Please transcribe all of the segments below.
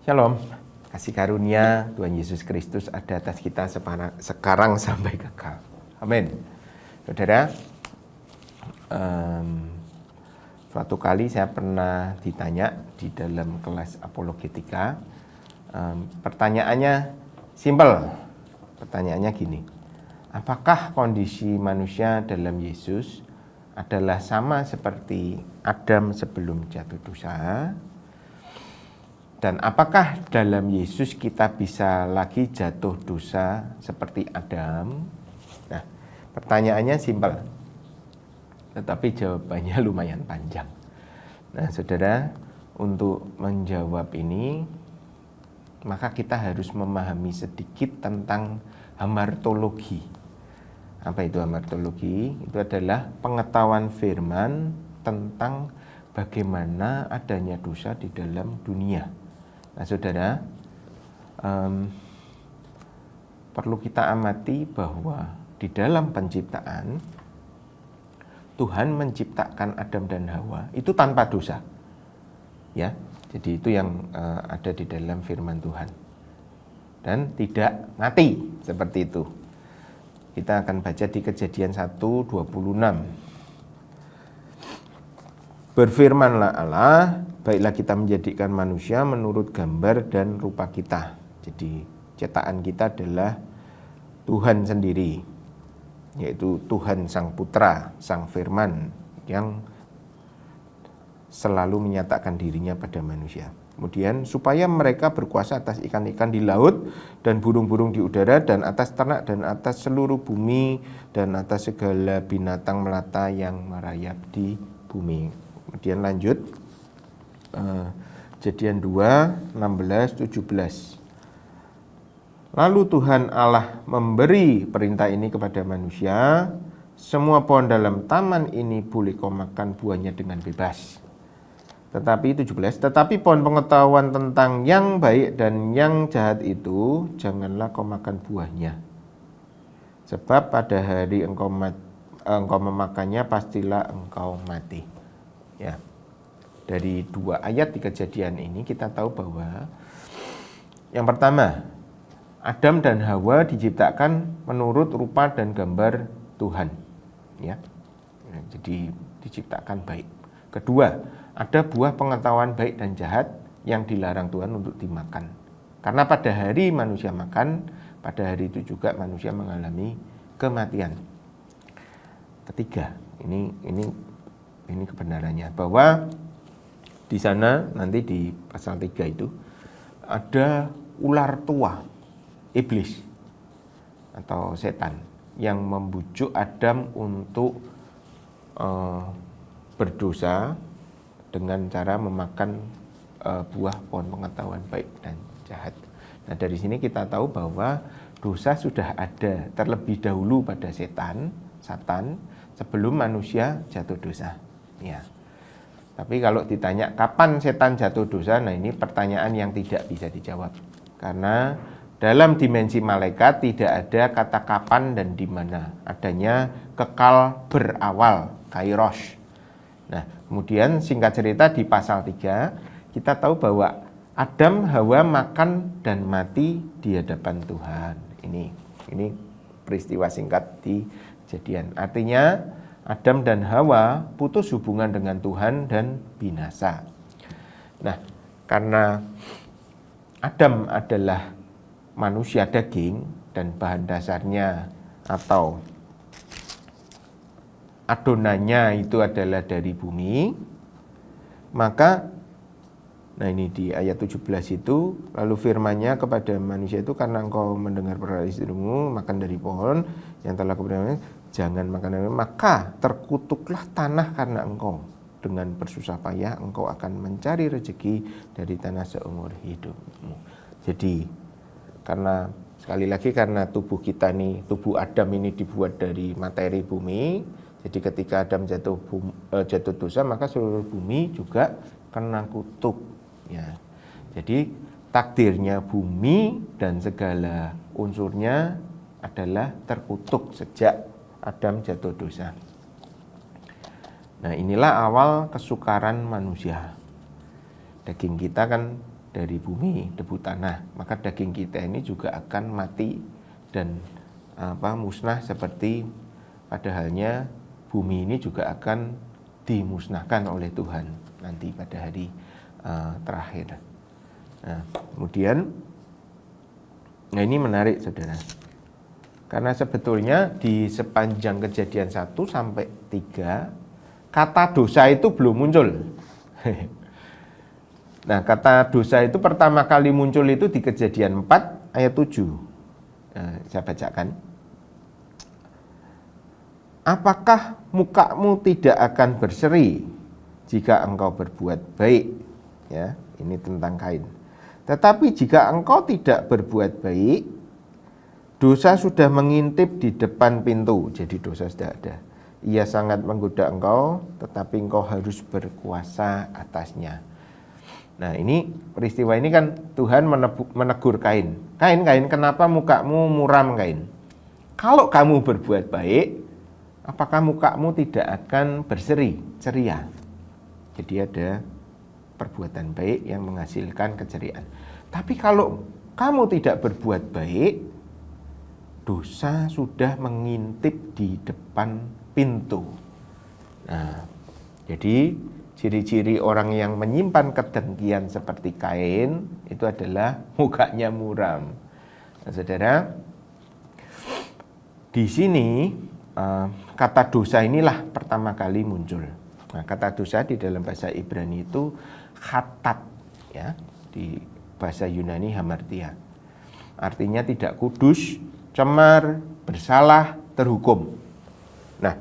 Shalom, kasih karunia Tuhan Yesus Kristus ada atas kita sekarang sampai kekal. Amin. Saudara, suatu kali saya pernah ditanya di dalam kelas apologetika, pertanyaannya simpel. Pertanyaannya gini, apakah kondisi manusia dalam Yesus adalah sama seperti Adam sebelum jatuh dosa? Dan apakah dalam Yesus kita bisa lagi jatuh dosa seperti Adam? Nah, pertanyaannya simpel, tetapi jawabannya lumayan panjang. Nah, saudara, untuk menjawab ini, maka kita harus memahami sedikit tentang hamartologi. Apa itu hamartologi? Itu adalah pengetahuan firman tentang bagaimana adanya dosa di dalam dunia. Nah, saudara, perlu kita amati bahwa di dalam penciptaan Tuhan menciptakan Adam dan Hawa itu tanpa dosa, ya. Jadi itu yang ada di dalam firman Tuhan dan tidak mati seperti itu. Kita akan baca di Kejadian 1:26. Berfirmanlah Allah, baiklah kita menjadikan manusia menurut gambar dan rupa kita. Jadi ciptaan kita adalah Tuhan sendiri, yaitu Tuhan Sang Putra, Sang Firman yang selalu menyatakan dirinya pada manusia. Kemudian supaya mereka berkuasa atas ikan-ikan di laut dan burung-burung di udara dan atas ternak dan atas seluruh bumi dan atas segala binatang melata yang merayap di bumi. Kemudian lanjut, Kejadian 2:16-17. Lalu Tuhan Allah memberi perintah ini kepada manusia, semua pohon dalam taman ini boleh kau makan buahnya dengan bebas. Tetapi 17, tetapi pohon pengetahuan tentang yang baik dan yang jahat itu janganlah kau makan buahnya. Sebab pada hari engkau memakannya pastilah engkau mati. Ya, dari dua ayat di Kejadian ini kita tahu bahwa yang pertama, Adam dan Hawa diciptakan menurut rupa dan gambar Tuhan, ya. Jadi diciptakan baik. Kedua, ada buah pengetahuan baik dan jahat yang dilarang Tuhan untuk dimakan. Karena pada hari manusia makan, pada hari itu juga manusia mengalami kematian. Ketiga, ini kebenarannya bahwa di sana nanti di pasal 3 itu ada ular tua, iblis atau setan yang membujuk Adam untuk berdosa dengan cara memakan buah pohon pengetahuan baik dan jahat. Nah, dari sini kita tahu bahwa dosa sudah ada terlebih dahulu pada Satan sebelum manusia jatuh dosa. Ya. Tapi kalau ditanya kapan setan jatuh dosa, nah ini pertanyaan yang tidak bisa dijawab. Karena dalam dimensi malaikat tidak ada kata kapan dan di mana. Adanya kekal berawal, kairos. Nah, kemudian singkat cerita di pasal 3 kita tahu bahwa Adam Hawa makan dan mati di hadapan Tuhan. Ini peristiwa singkat di Kejadian. Artinya Adam dan Hawa putus hubungan dengan Tuhan dan binasa. Nah, karena Adam adalah manusia daging dan bahan dasarnya atau adonannya itu adalah dari bumi, maka nah ini di ayat 17 itu, lalu firman-Nya kepada manusia itu, karena engkau mendengar perkataan istrimu makan dari pohon yang telah kuberikan, jangan makan dari, maka terkutuklah tanah karena engkau, dengan bersusah payah engkau akan mencari rezeki dari tanah seumur hidupmu. Jadi karena sekali lagi karena tubuh kita nih, tubuh Adam ini dibuat dari materi bumi, jadi ketika Adam jatuh dosa, maka seluruh bumi juga kena kutuk. Ya, jadi takdirnya bumi dan segala unsurnya adalah terkutuk sejak Adam jatuh dosa. Nah, inilah awal kesukaran manusia. Daging kita kan dari bumi, debu tanah, maka daging kita ini juga akan mati dan musnah seperti pada halnya bumi ini juga akan dimusnahkan oleh Tuhan nanti pada hari terakhir. Nah, kemudian ini menarik saudara. Karena sebetulnya di sepanjang Kejadian 1 sampai 3 kata dosa itu belum muncul. Nah, kata dosa itu pertama kali muncul itu di Kejadian 4 ayat 7. Nah, saya bacakan. Apakah mukamu tidak akan berseri jika engkau berbuat baik? Ya, ini tentang Kain. Tetapi jika engkau tidak berbuat baik, dosa sudah mengintip di depan pintu. Jadi dosa sudah ada. Ia sangat menggoda engkau, tetapi engkau harus berkuasa atasnya. Nah, ini peristiwa ini kan Tuhan menegur Kain. Kain, kenapa mukamu muram, Kain? Kalau kamu berbuat baik, apakah mukamu tidak akan berseri, ceria? Jadi ada perbuatan baik yang menghasilkan keceriaan. Tapi kalau kamu tidak berbuat baik, dosa sudah mengintip di depan pintu. Nah, jadi ciri-ciri orang yang menyimpan kedengkian seperti Kain itu adalah mukanya muram. Nah, saudara, di sini kata dosa inilah pertama kali muncul. Nah, kata dosa di dalam bahasa Ibrani itu khatat, ya, di bahasa Yunani hamartia. Artinya tidak kudus, cemar, bersalah, terhukum. Nah,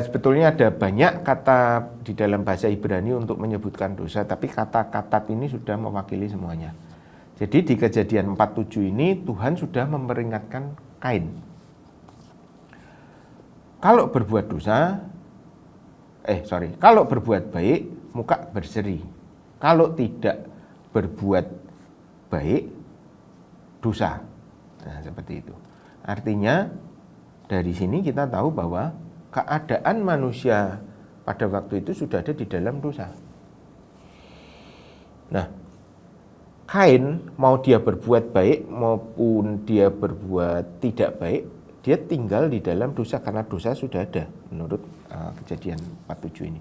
sebetulnya ada banyak kata di dalam bahasa Ibrani untuk menyebutkan dosa, tapi kata-kata ini sudah mewakili semuanya. Jadi di Kejadian 4:7 ini Tuhan sudah memperingatkan Kain. Kalau berbuat kalau berbuat baik, muka berseri. Kalau tidak berbuat baik, dosa. Nah, seperti itu. Artinya dari sini kita tahu bahwa keadaan manusia pada waktu itu sudah ada di dalam dosa. Nah, Kain mau dia berbuat baik maupun dia berbuat tidak baik, dia tinggal di dalam dosa karena dosa sudah ada menurut Kejadian 4:7 ini.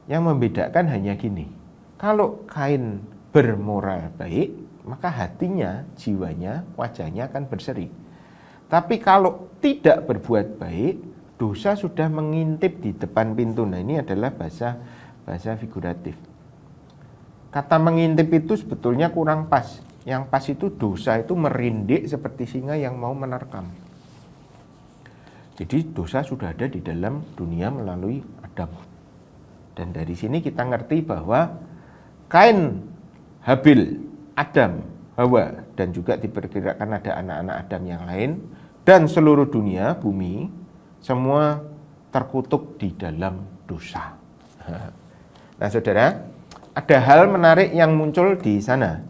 Yang membedakan hanya gini. Kalau Kain bermoral baik, maka hatinya, jiwanya, wajahnya akan berseri. Tapi kalau tidak berbuat baik, dosa sudah mengintip di depan pintu. Nah, ini adalah bahasa figuratif. Kata mengintip itu sebetulnya kurang pas. Yang pas itu dosa itu merindik seperti singa yang mau menerkam. Jadi dosa sudah ada di dalam dunia melalui Adam. Dan dari sini kita ngerti bahwa Kain, Habil, Adam, Hawa, dan juga diperkirakan ada anak-anak Adam yang lain, dan seluruh dunia, bumi, semua terkutuk di dalam dosa. Nah, saudara, ada hal menarik yang muncul di sana,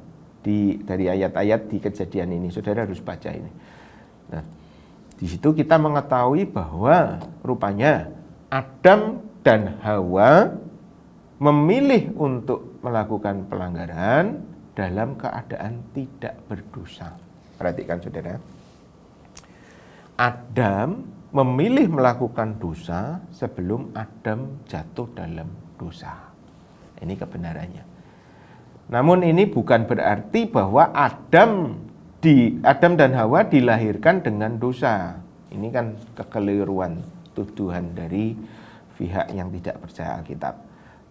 dari ayat-ayat di Kejadian ini. Saudara harus baca ini. Nah, di situ kita mengetahui bahwa rupanya Adam dan Hawa memilih untuk melakukan pelanggaran dalam keadaan tidak berdosa. Perhatikan saudara. Adam memilih melakukan dosa sebelum Adam jatuh dalam dosa. Ini kebenarannya. Namun ini bukan berarti bahwa Adam dan Hawa dilahirkan dengan dosa. Ini kan kekeliruan tuduhan dari pihak yang tidak percaya Alkitab.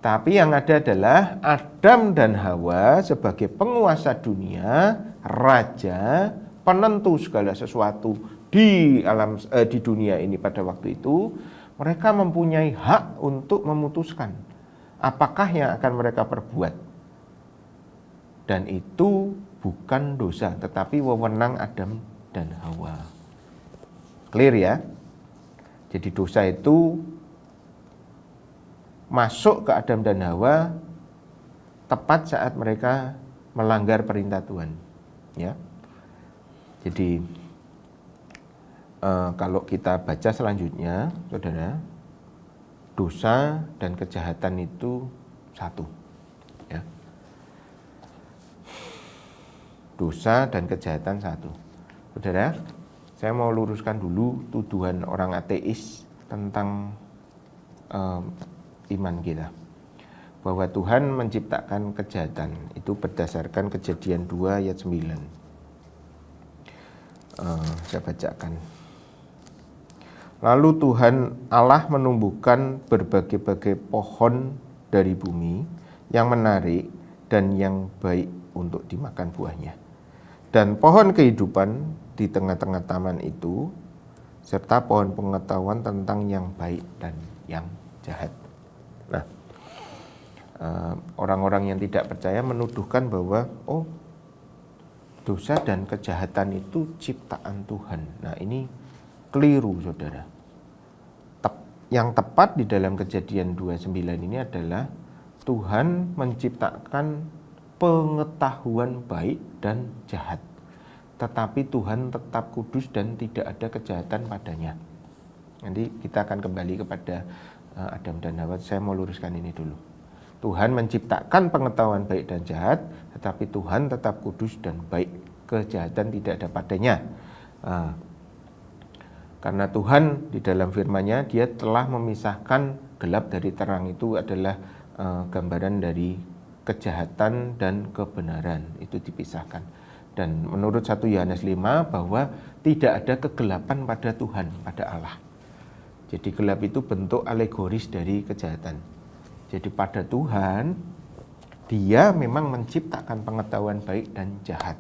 Tapi yang ada adalah Adam dan Hawa sebagai penguasa dunia, raja, penentu segala sesuatu di dunia ini pada waktu itu, mereka mempunyai hak untuk memutuskan apakah yang akan mereka perbuat. Dan itu bukan dosa, tetapi wewenang Adam dan Hawa. Clear ya? Jadi dosa itu masuk ke Adam dan Hawa tepat saat mereka melanggar perintah Tuhan. Ya. Jadi kalau kita baca selanjutnya, saudara, dosa dan kejahatan itu satu. Ya. dosa dan kejahatan satu. Saudara, saya mau luruskan dulu tuduhan orang ateis tentang iman kita. Bahwa Tuhan menciptakan kejahatan, itu berdasarkan Kejadian 2 ayat 9. Saya bacakan. Lalu Tuhan Allah menumbuhkan berbagai-bagai pohon dari bumi yang menarik dan yang baik untuk dimakan buahnya. Dan pohon kehidupan di tengah-tengah taman itu, serta pohon pengetahuan tentang yang baik dan yang jahat. Nah, orang-orang yang tidak percaya menuduhkan bahwa dosa dan kejahatan itu ciptaan Tuhan. Nah, ini keliru, saudara. Yang tepat di dalam Kejadian 2:9 ini adalah Tuhan menciptakan pengetahuan baik dan jahat. Tetapi Tuhan tetap kudus dan tidak ada kejahatan padanya. Nanti kita akan kembali kepada Adam dan Hawa. Saya mau luruskan ini dulu. Tuhan menciptakan pengetahuan baik dan jahat, tetapi Tuhan tetap kudus dan baik. Kejahatan tidak ada padanya. Karena Tuhan di dalam firman-Nya, Dia telah memisahkan gelap dari terang. Itu adalah gambaran dari kejahatan dan kebenaran. Itu dipisahkan. Dan menurut 1 Yohanes 5 bahwa tidak ada kegelapan pada Tuhan, pada Allah. Jadi gelap itu bentuk alegoris dari kejahatan. Jadi pada Tuhan, Dia memang menciptakan pengetahuan baik dan jahat.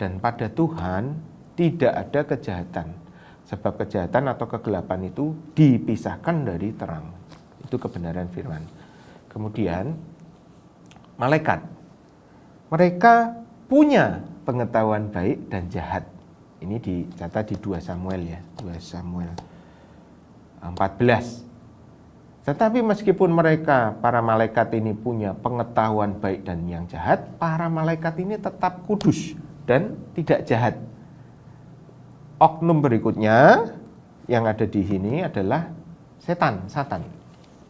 Dan pada Tuhan tidak ada kejahatan. Sebab kejahatan atau kegelapan itu dipisahkan dari terang. Itu kebenaran firman. Kemudian malaikat. Mereka punya pengetahuan baik dan jahat. Ini dicatat di 2 Samuel ya, 2 Samuel 14. Tetapi meskipun mereka, para malaikat ini punya pengetahuan baik dan yang jahat, para malaikat ini tetap kudus dan tidak jahat. Oknum berikutnya yang ada di sini adalah Satan.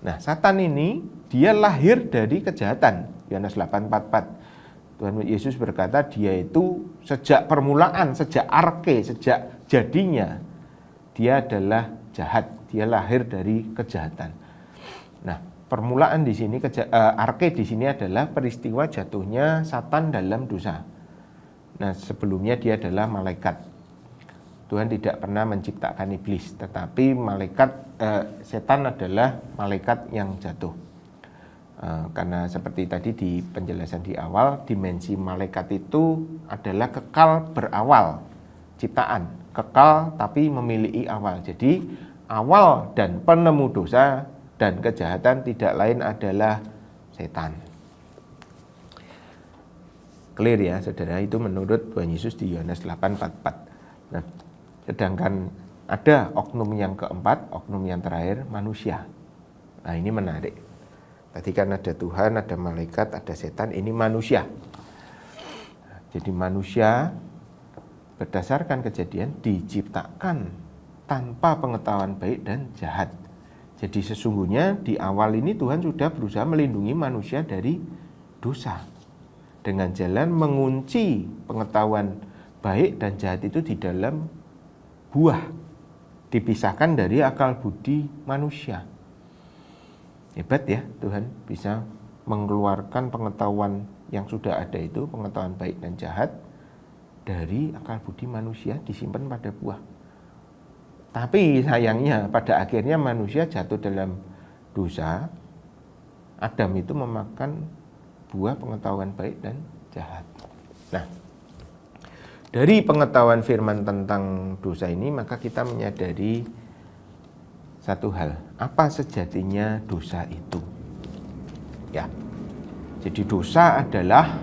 Nah, Satan ini dia lahir dari kejahatan. Yohanes 8:44. Tuhan Yesus berkata dia itu sejak permulaan, sejak arke, sejak jadinya dia adalah jahat. Dia lahir dari kejahatan. Nah, permulaan di sini arke di sini adalah peristiwa jatuhnya Satan dalam dosa. Nah, sebelumnya dia adalah malaikat. Tuhan tidak pernah menciptakan iblis, tetapi setan adalah malaikat yang jatuh. Karena seperti tadi di penjelasan di awal, dimensi malaikat itu adalah kekal berawal, ciptaan, kekal tapi memiliki awal. Jadi awal dan penemu dosa dan kejahatan tidak lain adalah setan. Clear ya saudara, itu menurut Tuhan Yesus di Yohanes 8:44. Nah, sedangkan ada oknum yang keempat, oknum yang terakhir, manusia. Nah, ini menarik. Tadi kan ada Tuhan, ada malaikat, ada setan, ini manusia. Jadi manusia berdasarkan kejadian diciptakan tanpa pengetahuan baik dan jahat. Jadi sesungguhnya di awal ini Tuhan sudah berusaha melindungi manusia dari dosa. Dengan jalan mengunci pengetahuan baik dan jahat itu di dalam buah, dipisahkan dari akal budi manusia. Hebat ya, Tuhan bisa mengeluarkan pengetahuan yang sudah ada itu, pengetahuan baik dan jahat, dari akal budi manusia disimpan pada buah. Tapi sayangnya pada akhirnya manusia jatuh dalam dosa. Adam itu memakan buah pengetahuan baik dan jahat. Nah, dari pengetahuan firman tentang dosa ini, maka kita menyadari satu hal. Apa sejatinya dosa itu? Ya, jadi dosa adalah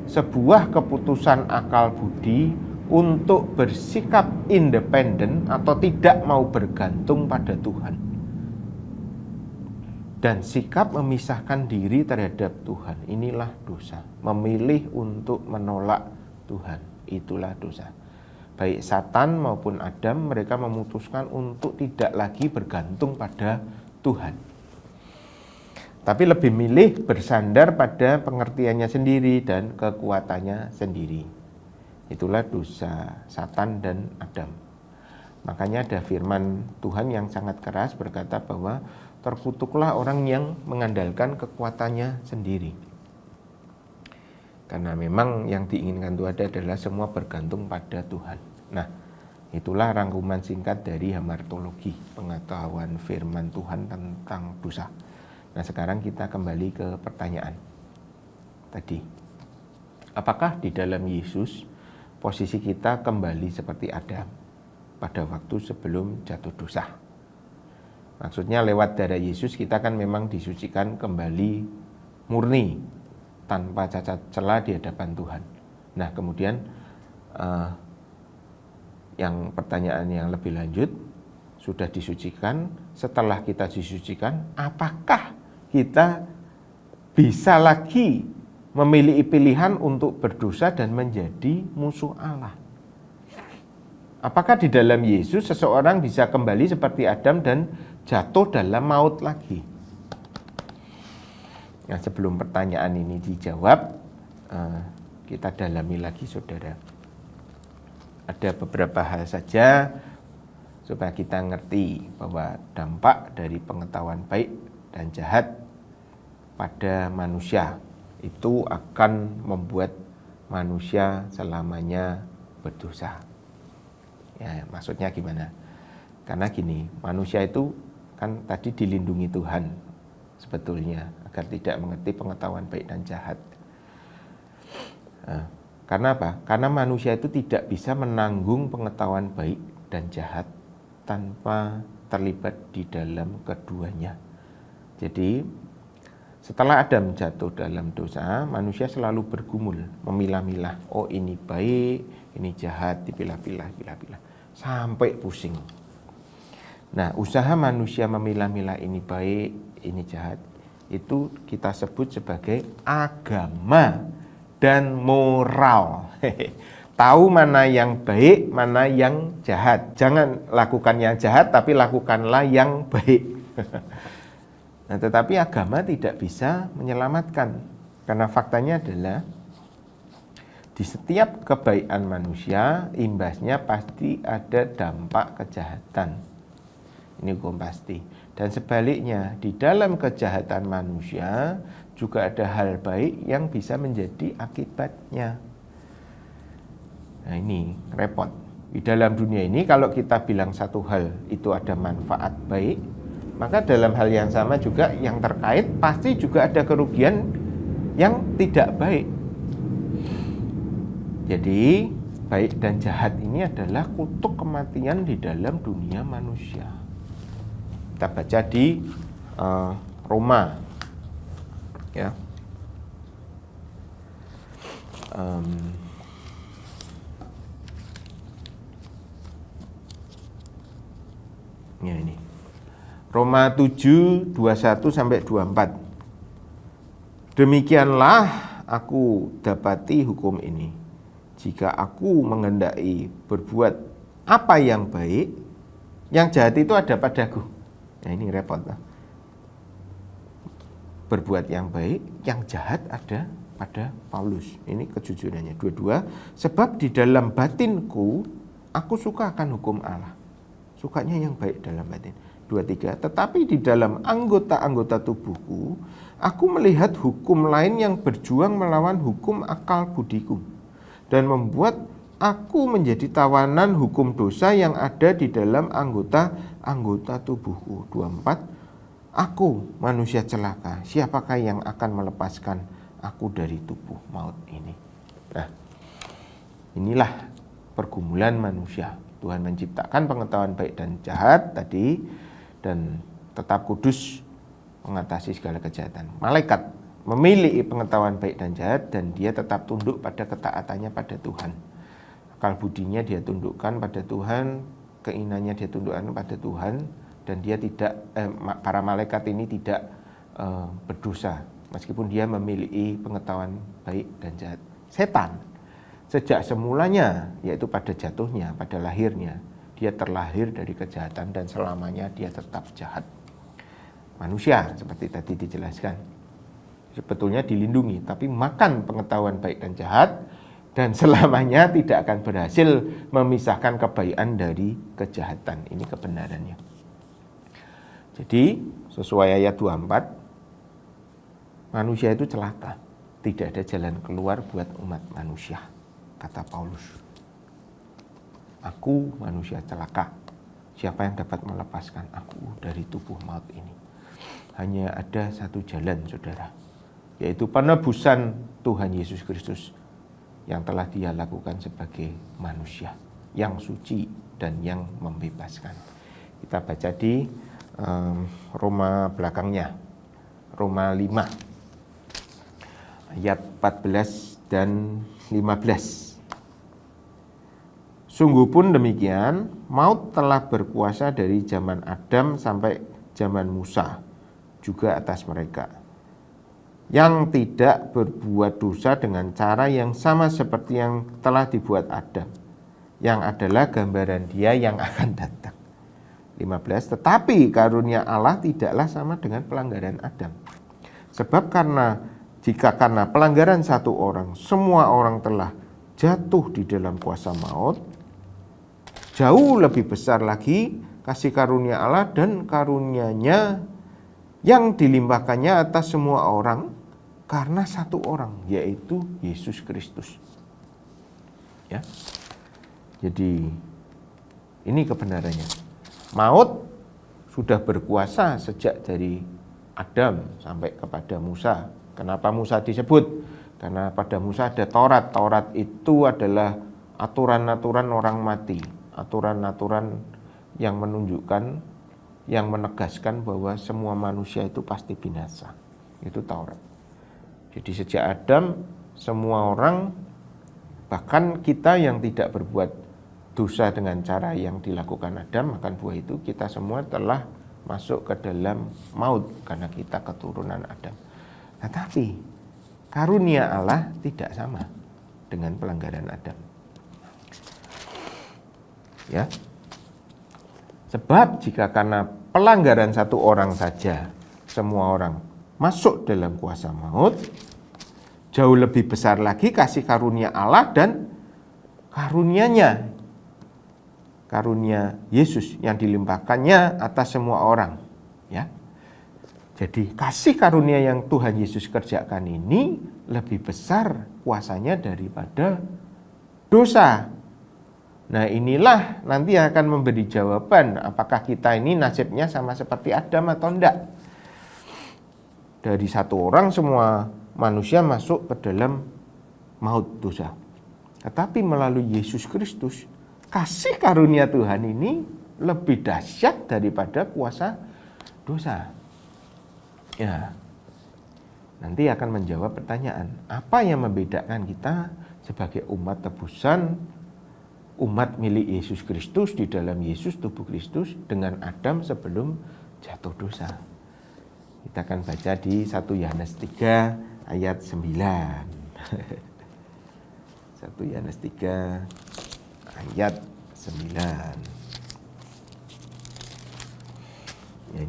sebuah keputusan akal budi untuk bersikap independen atau tidak mau bergantung pada Tuhan. Dan sikap memisahkan diri terhadap Tuhan. Inilah dosa. Memilih untuk menolak Tuhan. Itulah dosa. Baik Satan maupun Adam, mereka memutuskan untuk tidak lagi bergantung pada Tuhan, tapi lebih milih bersandar pada pengertiannya sendiri dan kekuatannya sendiri. Itulah dosa Satan dan Adam. Makanya ada firman Tuhan yang sangat keras berkata bahwa terkutuklah orang yang mengandalkan kekuatannya sendiri. Karena memang yang diinginkan Tuhan adalah semua bergantung pada Tuhan. Nah, itulah rangkuman singkat dari hamartologi, pengetahuan firman Tuhan tentang dosa. Nah, sekarang kita kembali ke pertanyaan tadi. Apakah di dalam Yesus posisi kita kembali seperti Adam pada waktu sebelum jatuh dosa? Maksudnya lewat darah Yesus kita kan memang disucikan kembali murni, tanpa cacat celah di hadapan Tuhan. Nah, kemudian yang pertanyaan yang lebih lanjut, sudah disucikan, setelah kita disucikan, apakah kita bisa lagi memiliki pilihan untuk berdosa dan menjadi musuh Allah? Apakah di dalam Yesus seseorang bisa kembali seperti Adam dan jatuh dalam maut lagi? Nah, sebelum pertanyaan ini dijawab, kita dalami lagi, saudara. Ada beberapa hal saja supaya kita ngerti bahwa dampak dari pengetahuan baik dan jahat pada manusia itu akan membuat manusia selamanya berdosa. Ya, maksudnya gimana? Karena gini, manusia itu kan tadi dilindungi Tuhan sebetulnya agar tidak mengerti pengetahuan baik dan jahat. Nah, karena apa? Karena manusia itu tidak bisa menanggung pengetahuan baik dan jahat tanpa terlibat di dalam keduanya. Jadi setelah Adam jatuh dalam dosa, manusia selalu bergumul, memilah-milah. Oh, ini baik, ini jahat, dipilah-pilah, sampai pusing. Nah, usaha manusia memilah-milah ini baik, ini jahat, itu kita sebut sebagai agama dan moral. Tahu mana yang baik, mana yang jahat. Jangan lakukan yang jahat, tapi lakukanlah yang baik. Nah, tetapi agama tidak bisa menyelamatkan. Karena faktanya adalah di setiap kebaikan manusia, imbasnya pasti ada dampak kejahatan. Ini hukum pasti. Dan sebaliknya, di dalam kejahatan manusia juga ada hal baik yang bisa menjadi akibatnya. Nah, ini repot. Di dalam dunia ini kalau kita bilang satu hal itu ada manfaat baik, maka dalam hal yang sama juga yang terkait pasti juga ada kerugian yang tidak baik. Jadi baik dan jahat ini adalah kutuk kematian di dalam dunia manusia. Kita baca di Roma, ya. Ya ini. Roma 7, 21 sampai 24. Demikianlah aku dapati hukum ini. Jika aku menghendaki berbuat apa yang baik, yang jahat itu ada padaku. Nah, ini repot. Berbuat yang baik, yang jahat ada pada Paulus. Ini kejujurannya. Dua-dua, sebab di dalam batinku aku suka akan hukum Allah. Sukanya yang baik dalam batin. 23, tetapi di dalam anggota-anggota tubuhku, aku melihat hukum lain yang berjuang melawan hukum akal budiku dan membuat aku menjadi tawanan hukum dosa yang ada di dalam anggota-anggota tubuhku. 24, aku manusia celaka, siapakah yang akan melepaskan aku dari tubuh maut ini? Nah, inilah pergumulan manusia. Tuhan menciptakan pengetahuan baik dan jahat tadi, dan tetap kudus mengatasi segala kejahatan. Malaikat memiliki pengetahuan baik dan jahat, dan dia tetap tunduk pada ketaatannya pada Tuhan. Akal budinya dia tundukkan pada Tuhan, keinginannya dia tundukkan pada Tuhan, dan dia tidak para malaikat ini tidak berdosa meskipun dia memiliki pengetahuan baik dan jahat. Setan sejak semulanya, yaitu pada jatuhnya, pada lahirnya, dia terlahir dari kejahatan dan selamanya dia tetap jahat. Manusia seperti tadi dijelaskan sebetulnya dilindungi, tapi makan pengetahuan baik dan jahat dan selamanya tidak akan berhasil memisahkan kebaikan dari kejahatan. Ini kebenarannya. Jadi sesuai ayat 24, manusia itu celaka. Tidak ada jalan keluar buat umat manusia, kata Paulus. Aku manusia celaka. Siapa yang dapat melepaskan aku dari tubuh maut ini? Hanya ada satu jalan, saudara, yaitu penebusan Tuhan Yesus Kristus yang telah Dia lakukan sebagai manusia yang suci dan yang membebaskan. Kita baca di Roma belakangnya, Roma 5 ayat 14 dan 15. Sungguh pun demikian, maut telah berkuasa dari zaman Adam sampai zaman Musa juga atas mereka yang tidak berbuat dosa dengan cara yang sama seperti yang telah dibuat Adam, yang adalah gambaran Dia yang akan datang. 15. Tetapi karunia Allah tidaklah sama dengan pelanggaran Adam. Sebab jika karena pelanggaran satu orang, semua orang telah jatuh di dalam kuasa maut, jauh lebih besar lagi kasih karunia Allah dan karunia-Nya yang dilimpahkannya atas semua orang karena satu orang, yaitu Yesus Kristus. Ya. Jadi ini kebenarannya. Maut sudah berkuasa sejak dari Adam sampai kepada Musa. Kenapa Musa disebut? Karena pada Musa ada Taurat. Taurat itu adalah aturan-aturan orang mati, aturan-aturan yang menunjukkan, yang menegaskan bahwa semua manusia itu pasti binasa. Itu Taurat. Jadi sejak Adam, semua orang, bahkan kita yang tidak berbuat dosa dengan cara yang dilakukan Adam, makan buah itu, kita semua telah masuk ke dalam maut karena kita keturunan Adam. Tetapi karunia Allah tidak sama dengan pelanggaran Adam. Ya. Sebab jika karena pelanggaran satu orang saja semua orang masuk dalam kuasa maut, jauh lebih besar lagi kasih karunia Allah dan karunia-Nya, karunia Yesus yang dilimpahkannya atas semua orang. Ya. Jadi kasih karunia yang Tuhan Yesus kerjakan ini lebih besar kuasanya daripada dosa. Nah, inilah nanti akan memberi jawaban apakah kita ini nasibnya sama seperti Adam atau enggak. Dari satu orang semua manusia masuk ke dalam maut dosa. Tetapi melalui Yesus Kristus, kasih karunia Tuhan ini lebih dahsyat daripada kuasa dosa. Ya, nanti akan menjawab pertanyaan, apa yang membedakan kita sebagai umat tebusan, umat milik Yesus Kristus di dalam Yesus tubuh Kristus dengan Adam sebelum jatuh dosa. Kita akan baca di 1 Yohanes 3 ayat 9. 1 Yohanes 3 ayat 9. Ya,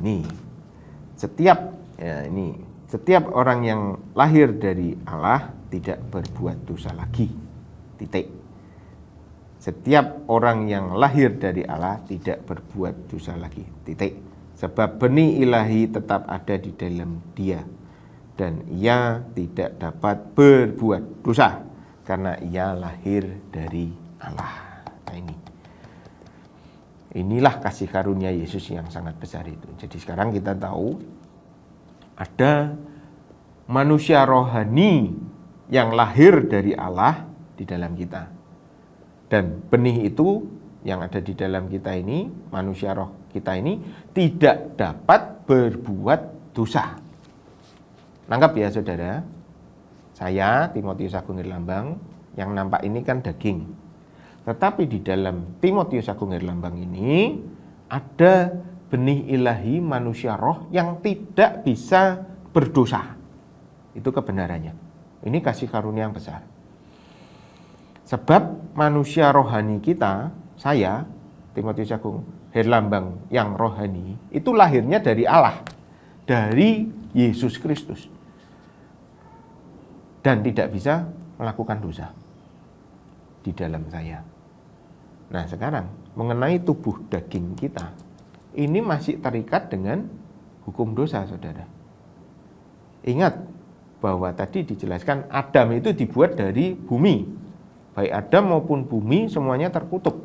ini setiap orang yang lahir dari Allah tidak berbuat dosa lagi. Titik. Setiap orang yang lahir dari Allah tidak berbuat dosa lagi. Titik. Sebab benih ilahi tetap ada di dalam dia, dan ia tidak dapat berbuat dosa karena ia lahir dari Allah. Nah, inilah kasih karunia Yesus yang sangat besar itu. Jadi sekarang kita tahu ada manusia rohani yang lahir dari Allah di dalam kita. Dan benih itu yang ada di dalam kita ini, manusia roh kita ini tidak dapat berbuat dosa. Nangkap ya saudara? Saya, Timotius Agung Herlambang, yang nampak ini kan daging. Tetapi di dalam Timotius Agung Herlambang ini ada benih ilahi manusia roh yang tidak bisa berdosa. Itu kebenarannya. Ini kasih karunia yang besar. Sebab manusia rohani kita, saya, Timotius Agung Herlambang yang rohani, itu lahirnya dari Allah, dari Yesus Kristus. Dan tidak bisa melakukan dosa. di dalam saya. Nah sekarang mengenai tubuh daging kita, ini masih terikat dengan hukum dosa, saudara. Ingat bahwa tadi dijelaskan Adam itu dibuat dari bumi. Baik Adam maupun bumi semuanya terkutuk.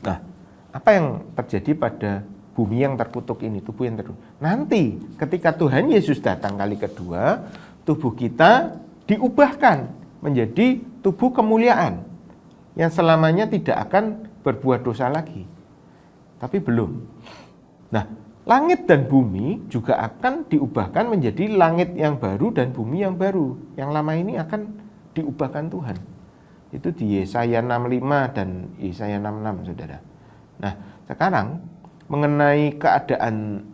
Nah, apa yang terjadi pada bumi yang terkutuk ini, tubuh yang terkutuk? Nanti ketika Tuhan Yesus datang kali kedua, tubuh kita diubahkan menjadi tubuh kemuliaan yang selamanya tidak akan berbuat dosa lagi. Tapi belum. Nah, langit dan bumi juga akan diubahkan menjadi langit yang baru dan bumi yang baru. Yang lama ini akan diubahkan Tuhan. Itu di Yesaya 65 dan Yesaya 66, saudara. Nah, sekarang mengenai keadaan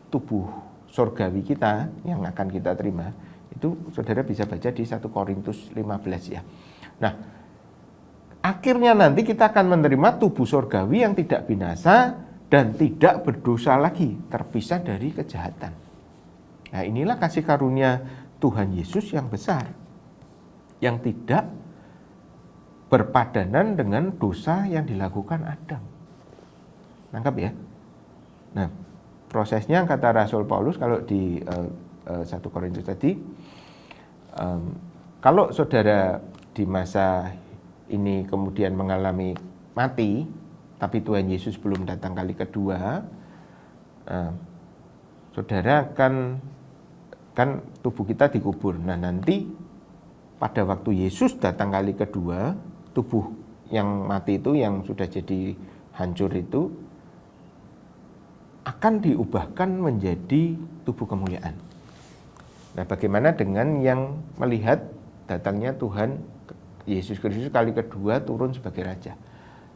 tubuh surgawi kita yang akan kita terima, itu saudara bisa baca di 1 Korintus 15 ya. Nah, akhirnya nanti kita akan menerima tubuh surgawi yang tidak binasa dan tidak berdosa lagi, terpisah dari kejahatan. Nah, inilah kasih karunia Tuhan Yesus yang besar, yang tidak berpadanan dengan dosa yang dilakukan Adam. Nangkap ya? Nah, prosesnya kata Rasul Paulus kalau di 1 Korintus tadi, kalau saudara di masa ini kemudian mengalami mati, tapi Tuhan Yesus belum datang kali kedua, saudara kan tubuh kita dikubur. Nah nanti pada waktu Yesus datang kali kedua, tubuh yang mati itu, yang sudah jadi hancur itu, akan diubahkan menjadi tubuh kemuliaan. Nah bagaimana dengan yang melihat datangnya Tuhan Yesus Kristus kali kedua turun sebagai Raja?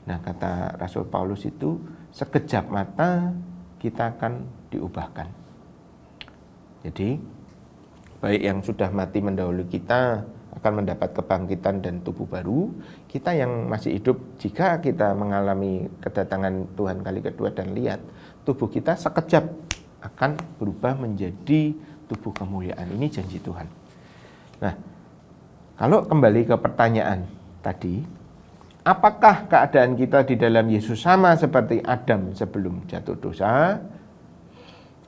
Nah kata Rasul Paulus itu, sekejap mata kita akan diubahkan. Jadi baik yang sudah mati mendahului kita akan mendapat kebangkitan dan tubuh baru. Kita yang masih hidup, jika kita mengalami kedatangan Tuhan kali kedua dan lihat, tubuh kita sekejap akan berubah menjadi tubuh kemuliaan. Ini janji Tuhan. Nah, kalau kembali ke pertanyaan tadi, apakah keadaan kita di dalam Yesus sama seperti Adam sebelum jatuh dosa?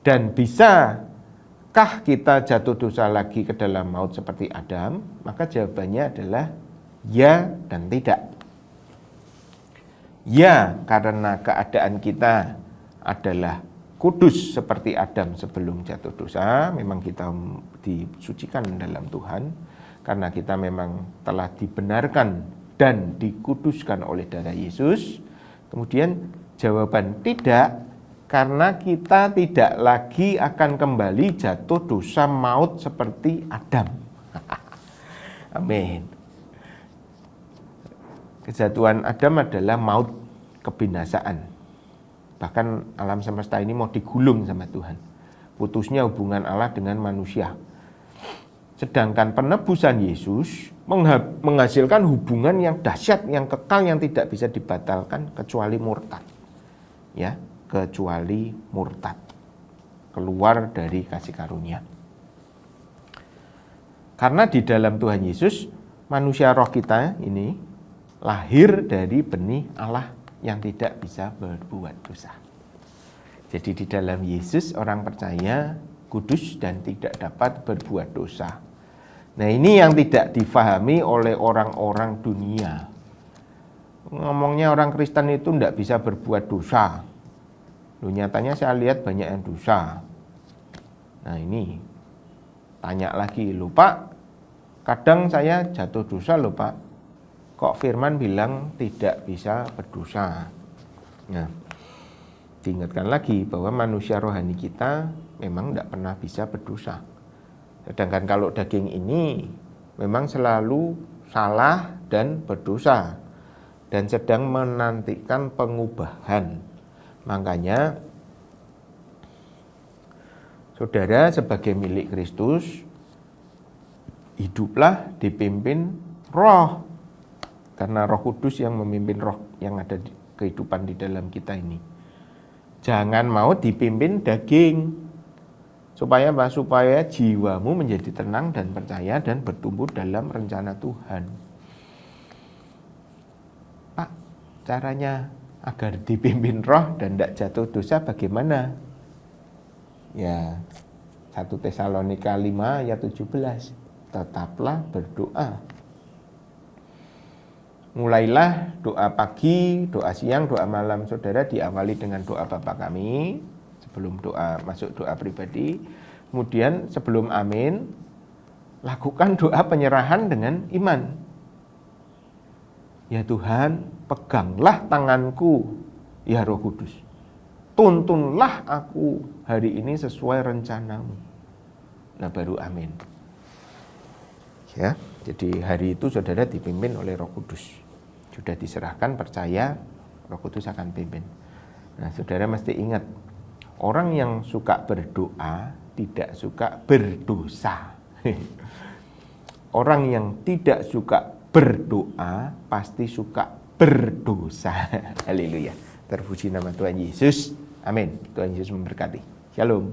Dan bisakah kita jatuh dosa lagi ke dalam maut seperti Adam? Maka jawabannya adalah ya dan tidak. Ya, karena keadaan kita adalah kudus seperti Adam sebelum jatuh dosa. Memang kita disucikan dalam Tuhan, karena kita memang telah dibenarkan dan dikuduskan oleh darah Yesus. Kemudian jawaban tidak, karena kita tidak lagi akan kembali jatuh dosa maut seperti Adam. Amin. Kejatuhan Adam adalah maut, kebinasaan. Bahkan alam semesta ini mau digulung sama Tuhan. Putusnya hubungan Allah dengan manusia. Sedangkan penebusan Yesus menghasilkan hubungan yang dahsyat, yang kekal, yang tidak bisa dibatalkan kecuali murtad. Ya, kecuali murtad. Keluar dari kasih karunia. Karena di dalam Tuhan Yesus, manusia roh kita ini lahir dari benih Allah yang tidak bisa berbuat dosa. Jadi di dalam Yesus orang percaya kudus dan tidak dapat berbuat dosa. Nah ini yang tidak difahami oleh orang-orang dunia. Ngomongnya orang Kristen itu tidak bisa berbuat dosa. Loh, nyatanya saya lihat banyak yang dosa. Nah ini tanya lagi, loh Pak, kadang saya jatuh dosa loh Pak. Kok firman bilang tidak bisa berdosa? Nah, diingatkan lagi bahwa manusia rohani kita memang tidak pernah bisa berdosa. Sedangkan kalau daging ini memang selalu salah dan berdosa dan sedang menantikan pengubahan. Makanya saudara sebagai milik Kristus, hiduplah dipimpin roh. Karena Roh Kudus yang memimpin roh yang ada di kehidupan di dalam kita ini. Jangan mau dipimpin daging. Supaya apa? Supaya jiwamu menjadi tenang dan percaya dan bertumbuh dalam rencana Tuhan. caranya agar dipimpin roh dan tidak jatuh dosa bagaimana? Ya, 1 Tesalonika 5 ayat 17. Tetaplah berdoa. Mulailah doa pagi, doa siang, doa malam saudara diawali dengan doa Bapa kami. Sebelum doa masuk doa pribadi. Kemudian sebelum amin, lakukan doa penyerahan dengan iman. Ya Tuhan, peganglah tanganku, ya Roh Kudus. Tuntunlah aku hari ini sesuai rencanamu. Nah baru amin. Ya, jadi hari itu saudara dipimpin oleh Roh Kudus. Sudah diserahkan, percaya, Roh Kudus akan pimpin. Nah saudara mesti ingat, orang yang suka berdoa tidak suka berdosa. Orang yang tidak suka berdoa pasti suka berdosa. Haleluya. Terpuji nama Tuhan Yesus. Amin. Tuhan Yesus memberkati. Shalom.